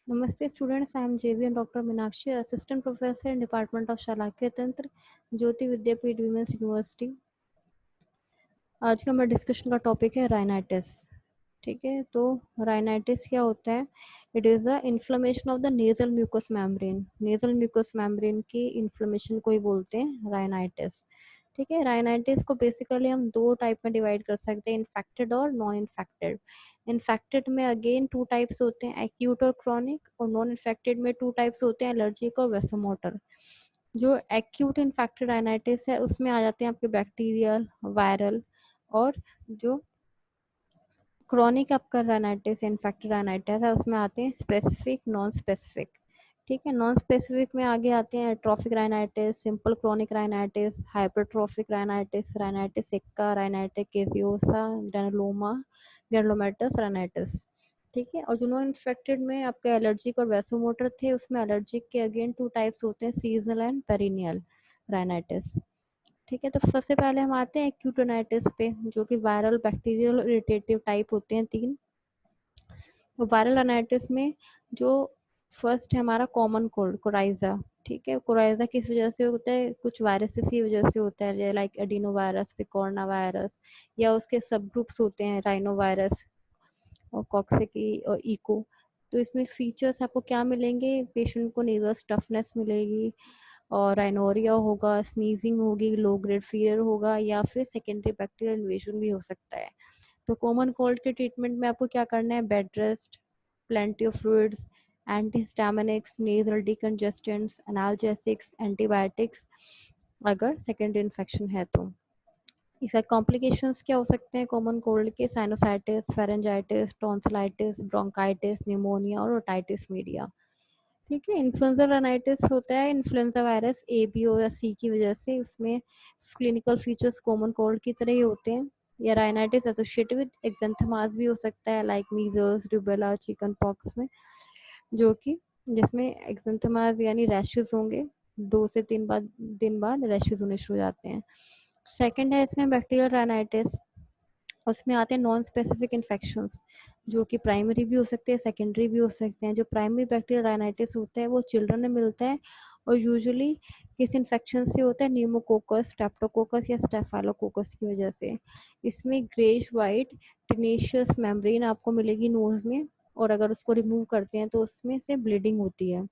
नमस्ते students, I am जेवी doctor Meenakshi, assistant professor in department of Shalakya तंत्र, ज्योति विद्यापीठ विमेंस यूनिवर्सिटी। आज का हमारा डिस्कशन का टॉपिक है राइनाइटिस। ठीक है, तो राइनाइटिस क्या होता है? It is the inflammation of the nasal mucous membrane. Nasal mucous membrane की इन्फ्लेमेशन को ही बोलते हैं राइनाइटिस। ठीक है, राइनाइटिस को बेसिकली हम दो टाइप में डिवाइड कर सकते हैं, इन्फेक्टेड और नॉन इन्फेक्टेड। इन्फेक्टेड में अगेन टू टाइप्स होते हैं, एक्यूट और क्रॉनिक, और नॉन इन्फेक्टेड में टू टाइप्स होते हैं, एलर्जिक और वेसोमोटर। जो एक्यूट इन्फेक्टेड राइनाइटिस है उसमें आ जाते हैं आपके बैक्टीरियल, वायरल, और जो क्रॉनिक आपका राइनाइटिस इन्फेक्टेड राइनाइटिस है उसमें आते हैं स्पेसिफिक, नॉन स्पेसिफिक। ठीक है, नॉन स्पेसिफिक में आगे आते हैं trophic rhinitis, simple chronic rhinitis, hypertrophic rhinitis, rhinitis sicca, rhinitis caseosa, granuloma, granulomatous rhinitis. ठीक है, और जो नॉन इन्फेक्टेड में आपके एलर्जिक और वैसोमोटर थे उसमें एलर्जिक के अगेन टू टाइप्स होते हैं, सीजनल एंड पेरिनियल राइनाइटिस। ठीक है, तो सबसे पहले हम आते हैं एक्यूट राइनाइटिस पे, जो कि वायरल, बैक्टीरियल और इरिटेटिव टाइप होते हैं तीन। तो वायरल राइनाइटिस में जो फर्स्ट है हमारा कॉमन कोल्ड, कोराइजा। ठीक है, कोराइजा किस वजह से होता है? कुछ वायरसेस की वजह से होता है, लाइक एडिनो वायरस, पिकोरना वायरस, या उसके सब ग्रुप्स होते हैं, राइनो वायरस और कॉक्सिकी और इको। तो इसमें फीचर्स आपको क्या मिलेंगे? पेशेंट को नेजल स्टफनेस मिलेगी, और राइनोरिया होगा, स्नीजिंग होगी, लो ग्रेड फीवर होगा, या फिर सेकेंडरी बैक्टीरियल इन्वेजन भी हो सकता है। तो कॉमन कोल्ड के ट्रीटमेंट में आपको क्या करना है? Bed rest, plenty of fluids, antihistaminics, nasal decongestants, analgesics, antibiotics, अगर सेकेंडरी इन्फेक्शन है तो। इसका कॉम्प्लिकेशंस क्या हो सकते हैं कॉमन कोल्ड के? Sinusitis, pharyngitis, tonsillitis, bronchitis, pneumonia और ओटाइटिस मीडिया। ठीक है, इन्फ्लुएंजा राइनाइटिस होता है influenza virus A, B O या सी की वजह से। उसमें क्लिनिकल फीचर्स कॉमन कोल्ड की तरह ही होते हैं। या राइनाइटिस एसोसिएटेड विद एक्जेंथेमास भी हो सकता है, like measles, rubella, chicken pox में, जो कि जिसमें एक्जेंथेमास यानी रैशेस होंगे, 2 से 3 दिन बाद रैशेस होने शुरू हो जाते हैं। सेकेंड है इसमें बैक्टीरियल राइनाइटिस। उसमें आते हैं नॉन स्पेसिफिक इन्फेक्शंस, जो कि प्राइमरी भी हो सकते हैं, सेकेंडरी भी हो सकते हैं। जो प्राइमरी बैक्टीरियल राइनाइटिस होता है वो चिल्ड्रन में मिलता है, और यूजुअली किस इन्फेक्शन से होता है? न्यूमोकोकस, स्ट्रेप्टोकोकस या स्टेफाइलोकोकस की वजह से। इसमें ग्रेश वाइट टिनेशियस मेम्ब्रेन आपको मिलेगी नोज में, और अगर उसको रिमूव करते हैं तो उसमें से ब्लीडिंग होती है।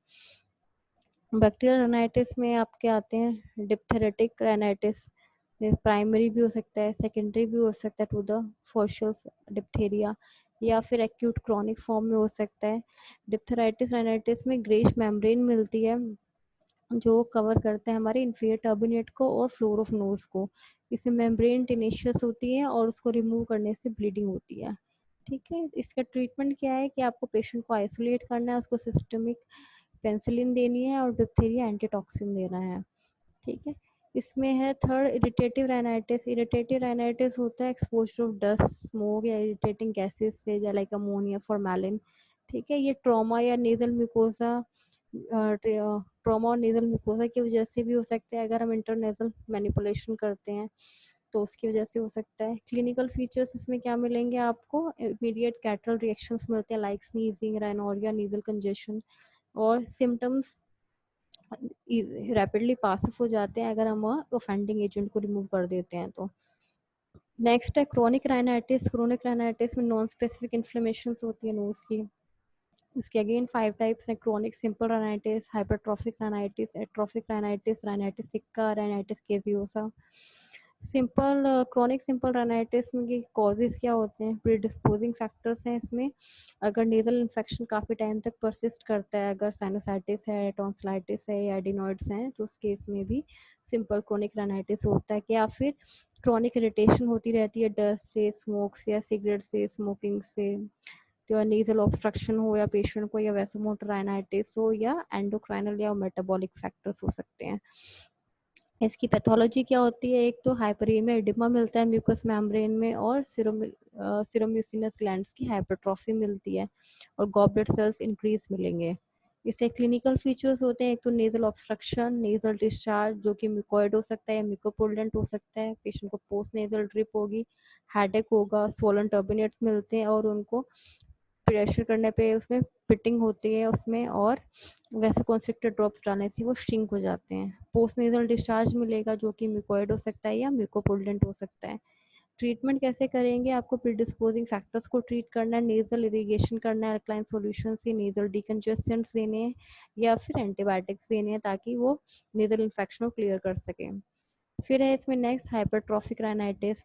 बैक्टीरियल राइनाइटिस में आपके आते हैं डिप्थेरेटिक राइनाइटिस। प्राइमरी भी हो सकता है, सेकेंडरी भी हो सकता है टू द फोशल्स डिप्थेरिया, या फिर एक्यूट क्रॉनिक फॉर्म में हो सकता है। डिप्थेराइटिस राइनाइटिस में ग्रेश मेम्ब्रेन मिलती है, जो कवर करते हैं हमारे इंफीरियर टर्बिनेट को और फ्लोर ऑफ नोज को। इसमें मेम्ब्रेन टेनेशियस होती है और उसको रिमूव करने से ब्लीडिंग होती है। ठीक है, इसका ट्रीटमेंट क्या है कि आपको पेशेंट को आइसोलेट करना है, उसको सिस्टमिक पेंसिलिन देनी है और डिप्थीरिया एंटीटॉक्सिन देना है। ठीक है, इसमें है third irritative rhinitis. Irritative rhinitis होता है एक्सपोजर ऑफ डस्ट, स्मोक या इरिटेटिंग गैसेस से, लाइक अमोनिया, फॉर्मेलिन। ठीक है, ये ट्रॉमा या नेजल म्यूकोसा, ट्रॉमा और नेजल म्यूकोसा की वजह से भी हो सकता है। अगर हम इंटरनेजल मैनिपुलेशन करते हैं तो उसकी वजह से हो सकता है। क्लिनिकल फीचर्स इसमें क्या मिलेंगे आपको? इमीडिएट कैटरल रिएक्शंस मिलते हैं, like sneezing, rhinorrhoea, nasal congestion, और सिम्टम्स रैपिडली पास ऑफ हो जाते हैं अगर हम ऑफेंडिंग एजेंट को रिमूव कर देते हैं तो। नेक्स्ट है क्रोनिक राइनाइटिस। क्रोनिक राइनाइटिस में नॉन स्पेसिफिक इन्फ्लेमेशन होती है नोज की। इसके अगेन 5 टाइप्स हैं: chronic simple rhinitis, hypertrophic rhinitis, atrophic rhinitis, rhinitis sicca, rhinitis caseosa. Simple chronic simple rhinitis में कॉजेज क्या होते हैं? प्रीडिस्पोजिंग फैक्टर्स हैं इसमें। अगर नेजल इन्फेक्शन काफ़ी टाइम तक परसिस्ट करता है, अगर साइनोसाइटिस है, टॉन्सिलाइटिस है या एडिनॉइड्स हैं, तो उस केस में भी सिंपल क्रोनिक राइनाइटिस होता है। या फिर क्रोनिक इरिटेशन होती रहती है डस्ट से, स्मोक से या सिगरेट से, स्मोकिंग से, तो नेजल ऑब्स्ट्रक्शन हो या पेशेंट को, या वैसोमोटर राइनाइटिस हो, या एंडोक्राइनल या मेटाबॉलिक फैक्टर्स हो सकते हैं। इसकी पैथोलॉजी क्या होती है? एक तो हाइपरीमिया एडिमा मिलता है म्यूकस मेम्ब्रेन में, और सिरोम्यूसिनस ग्लैंड्स की हाइपरट्रॉफी मिलती है, और गॉबलेट सेल्स इंक्रीज मिलेंगे। इससे क्लिनिकल फीचर्स होते हैं, एक तो नेजल ऑब्स्ट्रक्शन, नेजल डिस्चार्ज जो कि म्यूकोइड हो सकता है या म्यूकोपुलेंट हो सकता है, पेशेंट को पोस्ट नेजल ड्रिप होगी, हेडेक होगा, स्वोलन टर्बिनेट्स मिलते हैं और उनको प्रेशर करने पे उसमें पिटिंग होती है उसमें, और वैसे कॉन्स्ट्रिक्टेड ड्रॉप्स डालने से वो श्रिंक हो जाते हैं। पोस्ट नेजल डिस्चार्ज मिलेगा जो कि म्यूकोइड हो सकता है या म्यूकोपुलेंट हो सकता है। ट्रीटमेंट कैसे करेंगे, आपको प्रीडिस्पोजिंग फैक्टर्स को ट्रीट करना है, नेजल इरिगेशन करना है, अल्कलाइन सॉल्यूशन से नेजल डिकंजेस्टेंट्स देने हैं या फिर एंटीबायोटिक्स देने हैं ताकि वो नेजल इन्फेक्शन को क्लियर कर सके। फिर है इसमें नेक्स्ट हाइपरट्रॉफिक राइनाइटिस।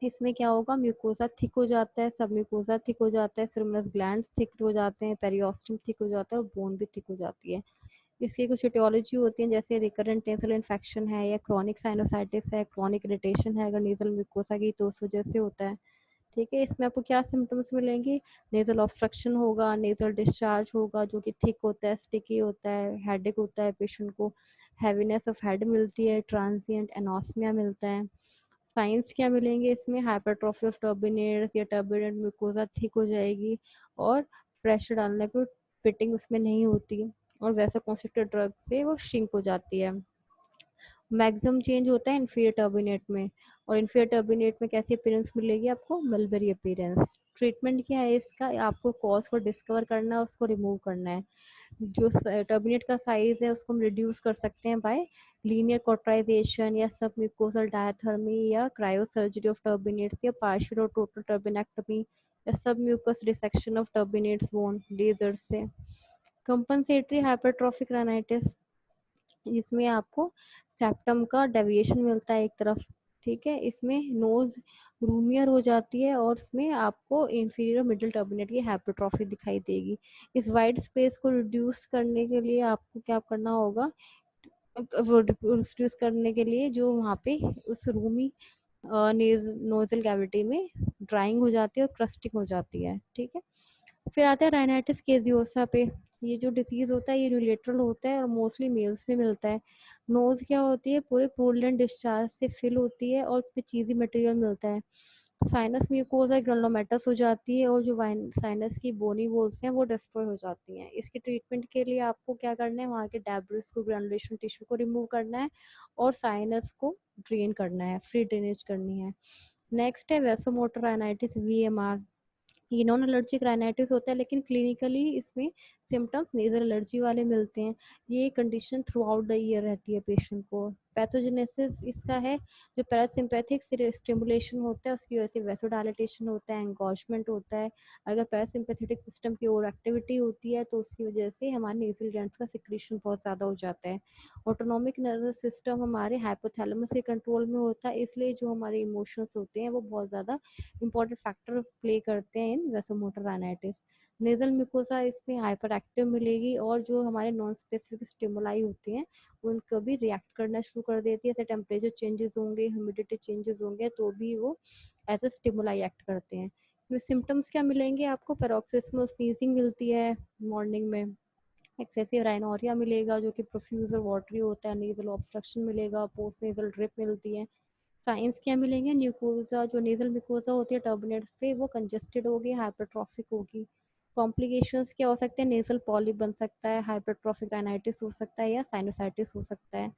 इसमें क्या होगा, म्यूकोसा थिक हो जाता है, सब म्यूकोसा थिक हो जाता है, सिरमस ग्लैंड्स थिक हो जाते हैं, पेरियोस्टम थिक हो जाता है और बोन भी थिक हो जाती है। इसकी कुछ एटियोलॉजी होती है जैसे रिकरेंट नेजल इन्फेक्शन है या क्रॉनिक साइनोसाइटिस है, क्रॉनिक इरिटेशन है अगर नेजल म्यूकोसा की तो उस वजह से होता है। ठीक है, इसमें आपको क्या सिम्टम्स मिलेंगे, नेजल ऑब्स्ट्रक्शन होगा, नेजल डिस्चार्ज होगा जो कि थिक होता है, स्टिकी होता है, हेडेक होता है पेशेंट को, हैवीनेस ऑफ हेड मिलती है, ट्रांजिएंट एनोस्मिया मिलता है। साइंस क्या मिलेंगे इसमें, हाइपरट्रॉफी ऑफ टर्बिनेट्स या टर्बिनेट म्यूकोसा थिक हो जाएगी और प्रेशर डालने पर पिटिंग उसमें नहीं होती और वैसा कॉन्सेंट्रेटेड ड्रग से वो श्रिंक हो जाती है। मैक्सिमम चेंज होता है इन्फीरियर टर्बिनेट में, और इन्फीरियर टर्बिनेट में कैसी अपीयरेंस मिलेगी आपको, मलबेरी अपीयरेंस। ट्रीटमेंट क्या है इसका, आपको कॉज को डिस्कवर करना है, उसको रिमूव करना है। जो टर्बिनेट का साइज है उसको हम रिड्यूस कर सकते हैं बाय लीनियर कॉटराइजेशन या सब म्यूकोसल डायथर्मी या क्रायोसर्जरी ऑफ टर्बिनेट्स या पार्शियल और टोटल टर्बिनेक्टमी या sub mucous dissection of turbinates bone laser से। कंपनसेटरी हाइपरट्रॉफिक राइनाइटिस, इसमें आपको सेप्टम का डेविएशन मिलता है एक तरफ। ठीक है, इसमें नोज रूमियर हो जाती है और इसमें आपको इंफीरियर मिडिल टर्बिनेट की हाइपरट्रॉफी दिखाई देगी। इस वाइड स्पेस को रिड्यूस करने के लिए आपको क्या करना होगा, रिड्यूस करने के लिए जो वहाँ पे उस रूमी नोजल कैविटी में ड्राइंग हो जाती है और क्रस्टिंग हो जाती है। ठीक है, फिर आता है राइनाइटिस केजियोसा पे। ये जो डिसीज होता है ये यूनिलेटरल होता है और मोस्टली मेल्स में मिलता है। नोज क्या होती है, पूरे पोलैंड डिस्चार्ज से फिल होती है और उसमें चीजी मटेरियल मिलता है। साइनस म्यूकोसा ग्रानुलोमेटस हो जाती है और जो साइनस की बोनी वॉल्स हैं वो डिस्ट्रॉय हो जाती हैं। इसके ट्रीटमेंट के लिए आपको क्या करना है, वहाँ के डेब्रिस को, ग्रेनुलेशन टिश्यू को रिमूव करना है और साइनस को ड्रेन करना है, फ्री ड्रेनेज करनी है। नेक्स्ट है वैसोमोटर राइनाइटिस, VMR। ये नॉन एलर्जिक राइनाइटिस होता है लेकिन क्लिनिकली इसमें सिम्टम्स नेजल एलर्जी वाले मिलते हैं। ये condition through out the year रहती है पेशेंट को। पैथोजेनेसिस इसका है, जो पैरासिम्पैथिक स्टिमुलेशन होता है उसकी वजह से वैसोडाइलेटेशन होता है, एंगॉर्जमेंट होता है। अगर पैरासिम्पैथेटिक सिस्टम की ओवर एक्टिविटी होती है तो उसकी वजह से हमारे नेजल ग्लैंड्स का सिक्रीशन बहुत ज़्यादा हो जाता है। ऑटोनॉमिक नर्वस सिस्टम हमारे हाइपोथैलेमस के कंट्रोल में होता है, इसलिए जो हमारे इमोशंस होते हैं वो बहुत ज़्यादा इंपॉर्टेंट फैक्टर प्ले करते हैं इन वैसोमोटर राइनाइटिस। नेजल म्यूकोसा इसमें हाइपर एक्टिव मिलेगी और जो हमारे नॉन स्पेसिफिक स्टिमुलाई होते हैं उनको भी रिएक्ट करना शुरू कर देती है। जैसे टेम्परेचर चेंजेस होंगे, ह्यूमिडिटी चेंजेस होंगे तो भी वो एज ए स्टिमुलाई एक्ट करते हैं। तो सिम्टम्स क्या मिलेंगे आपको, पैरोक्सिस्मल स्नीजिंग मिलती है मॉर्निंग में, एक्सेसिव राइनोरिया मिलेगा जो कि प्रोफ्यूज और वाटरी होता है, नेजल ऑब्स्ट्रक्शन मिलेगा, पोस्ट नेजल ड्रिप मिलती है। साइंस क्या मिलेंगे, म्यूकोसा जो नेजल म्यूकोसा होती है टर्बिनेट्स पे वो कंजेस्टेड होगी, हाइपरट्रॉफिक होगी। कॉम्प्लिकेशंस क्या हो सकते हैं, नेजल पॉलिप बन सकता है, हाइपरट्रॉफिक राइनाइटिस हो सकता है या साइनोसाइटिस हो सकता है।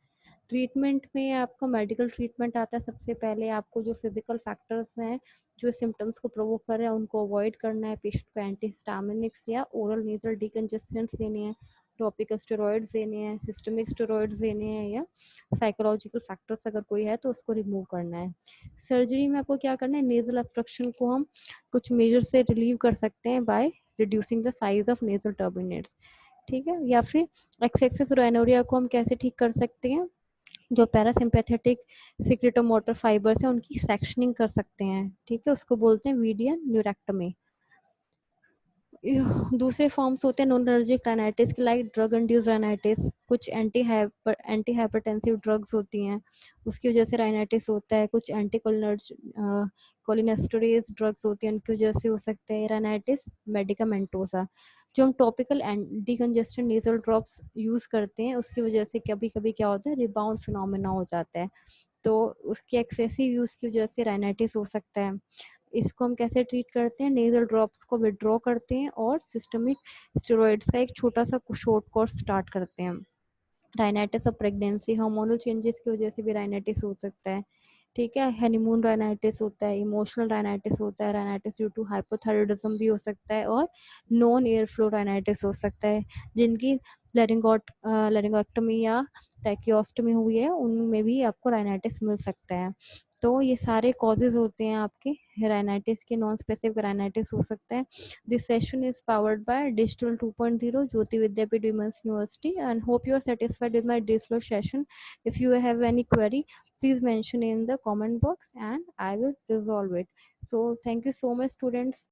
ट्रीटमेंट में आपका मेडिकल ट्रीटमेंट आता है। सबसे पहले आपको जो फिजिकल फैक्टर्स हैं जो सिम्टम्स को प्रोवोक कर रहे हैं उनको अवॉइड करना है। पेशेंट को एंटीहिस्टामिनिक्स या ओरल नेजल डिकंजेस्टेंट्स देने हैं, टॉपिकल स्टेरॉइड्स देने हैं, सिस्टमिक स्टेरॉइड्स देने हैं या साइकोलॉजिकल फैक्टर्स अगर कोई है तो उसको रिमूव करना है। सर्जरी में आपको क्या करना है, नेजल ऑब्स्ट्रक्शन को हम कुछ मेजर से रिलीव कर सकते हैं by reducing the size of nasal turbinates. ठीक है, या फिर एक्सेसिव राइनोरिया को हम कैसे ठीक कर सकते हैं, जो पैरासिम्पैथेटिक सिक्रेटोमोटर फाइबर्स हैं उनकी सेक्शनिंग कर सकते हैं। ठीक है, उसको बोलते हैं वीडियन न्यूरेक्टमी। दूसरे फॉर्म्स होते हैं नॉन एलर्जिक राइनाइटिस के, लाइक ड्रग इंड्यूस राइनाइटिस। कुछ एंटी हाइपरटेंसिव ड्रग्स होती हैं उसकी वजह से राइनाइटिस होता है। कुछ एंटी कोलिनेस्टरेज ड्रग्स होती हैं उनकी वजह से हो सकता है राइनाइटिस मेडिकामेंटोसा। जो हम topical decongestant nasal drops use करते हैं उसकी वजह से कभी कभी क्या होता है, रिबाउंड फिनोमेना हो जाता है, तो उसके एक्सेसिव यूज़ की वजह से राइनाइटिस हो सकता है। इसको हम कैसे ट्रीट करते हैं, नेजल ड्रॉप्स को विड्रॉ करते हैं और सिस्टमिक स्टेरॉइड्स का एक छोटा सा शॉर्ट कोर्स स्टार्ट करते हैं। Rhinitis of pregnancy, hormonal changes की वजह से भी राइनाइटिस हो सकता है। ठीक है। हनीमून राइनाइटिस होता है, इमोशनल राइनाइटिस होता है, राइनाइटिस ड्यू टू हाइपोथायराइडिज्म भी हो सकता है, और नॉन एयर फ्लो राइनाइटिस हो सकता है, जिनकी लेरिंगोटमी या ट्रैकियोस्टमी हुई है उनमें भी आपको राइनाइटिस मिल सकता है। तो ये सारे कॉजेज होते हैं आपके राइनाइटिस के, नॉन स्पेसिफिक राइनाइटिस हो सकता है। This session is powered by digital 2.0 Jyoti Vidyapeeth women's university, and hope you are satisfied with my digital session. If you have any query, please mention in the comment box and I will resolve it. So thank you so much, students.